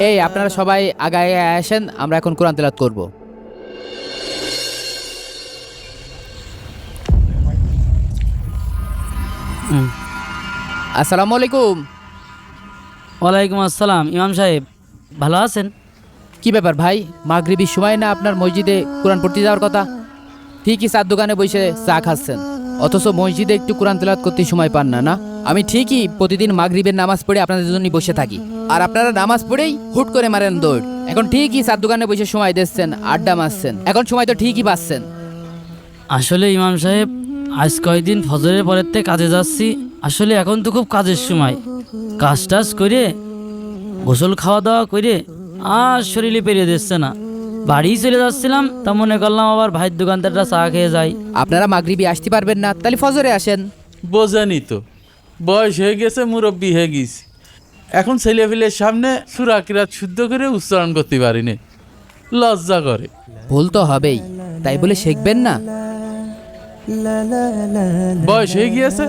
এই আপনারা সবাই আগায় আসেন, আমরা এখন কোরআন তেলাওয়াত করব। আসসালামু আলাইকুম। ওয়ালাইকুম আসসালাম। ইমাম সাহেব ভালো আছেন? কি ব্যাপার ভাই, মাগরিবির সময় না আপনার মসজিদে কোরআন পড়তে যাওয়ার কথা? ঠিকই চার দোকানে বসে চা খাচ্ছেন, অথচ মসজিদে একটু কোরআন তেলাওয়াত করতে সময় পান না। না, আমি ঠিকই প্রতিদিন মাগরিবের নামাজ পড়ে আপনাদের জন্যই বসে থাকি, আর আপনারা নামাজ পড়েই হুট করে মারেন দৌড়। এখন ঠিকই চার দোকানে বসে সময় দিচ্ছেন, আড্ডা মারছেন, এখন সময় তো ঠিকই পাচ্ছেন। আসলে ইমাম সাহেব আজ কয়েকদিন ফজরের পরের থেকে কাজে যাচ্ছি। আসলে এখন তো খুব কাজের সময়, কাজ টাজ করে গোসল খাওয়া দাওয়া করে আর শরীরে পেরিয়ে দিচ্ছে না। বাড়ি চলে যাচ্ছিলাম, তা মনে করলাম আবার ভাইয়ের দোকানদারটা চা খেয়ে যাই। আপনারা মাগরিবি আসতে পারবেন না, তাহলে ফজরে আসেন। বোঝানি তো, বয়স হয়ে গেছে, মুরব্বী হয়ে গেছি, এখন ছেলেপিলের সামনে সূরা কিরাত শুদ্ধ করে উচ্চারণ করতে পারিনি, লজ্জা করে। ভুল তো হবেই, তাই বলে শিখবেন না। বয়স হয়ে গিয়েছে,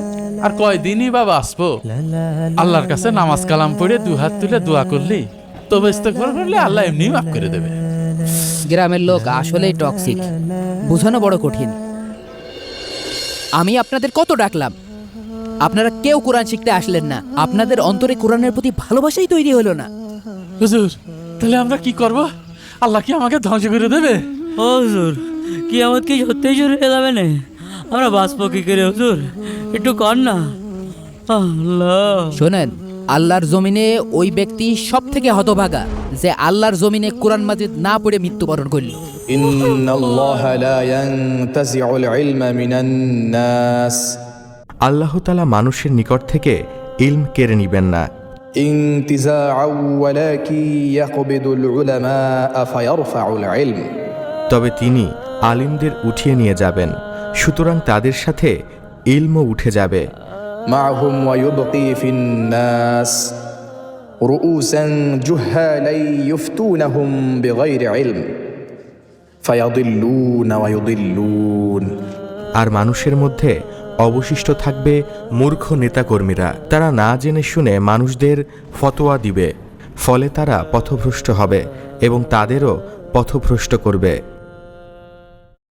আর কয়দিনই বা বাঁচবো। আল্লাহর কাছে নামাজ কালাম পড়ে দু হাত তুলে দোয়া করলি, তবে ইস্তেগফার করলে আল্লাহ এমনি মাফ করে দেবে। গ্রামের লোক আসলেই টক্সিক, বোঝানো বড় কঠিন। আমি আপনাদের কত ডাকলাম, আপনারা কেউ কোরআন শিখতে আসলেন না। আপনাদের অন্তরে কোরআনের প্রতি ভালোবাসাই তৈরি হলো না। হুজুর, তাহলে আমরা কি করব? আল্লাহ কি আমাকে ধ্বংস করে দেবে? ও হুজুর, কিয়ামত কি সত্যিই শুরু হয়ে যাবে না? আমরা বাঁচবো কি করে হুজুর, একটু কর না। আল্লাহ, শোনেন, আল্লাহর জমিনে ওই ব্যক্তি সব থেকে হতভাগা যে আল্লাহর জমিনে কোরআন মাজিদ না পড়ে মৃত্যুবরণ করল। ইন্নাল্লাহা লা ইয়ানতাজিউল ইলমা মিনান নাস। আল্লাহ তাআলা মানুষের নিকট থেকে ইলম কেড়ে নিবেন না। ইনতিজাআউ ওয়ালাকি ইয়াকবিদুল উলামা ফায়ারফাউল ইলম। তবে তিনি আলিমদের উঠিয়ে নিয়ে যাবেন, সুতরাং তাদের সাথে ইলমও উঠে যাবে। মা'হুম ওয়া ইউবকি ফিন নাস রুউসান জুহালাই ইফতুনাহুম বিগাইরি ইলম ফায়াদিল্লুনা ওয়া ইউদিল্লুন। আর মানুষের মধ্যে অবশিষ্ট থাকবে মূর্খ নেতাকর্মীরা, তারা না জেনে শুনে মানুষদের ফতোয়া দিবে, ফলে তারা পথভ্রষ্ট হবে এবং তাদেরও পথভ্রষ্ট করবে।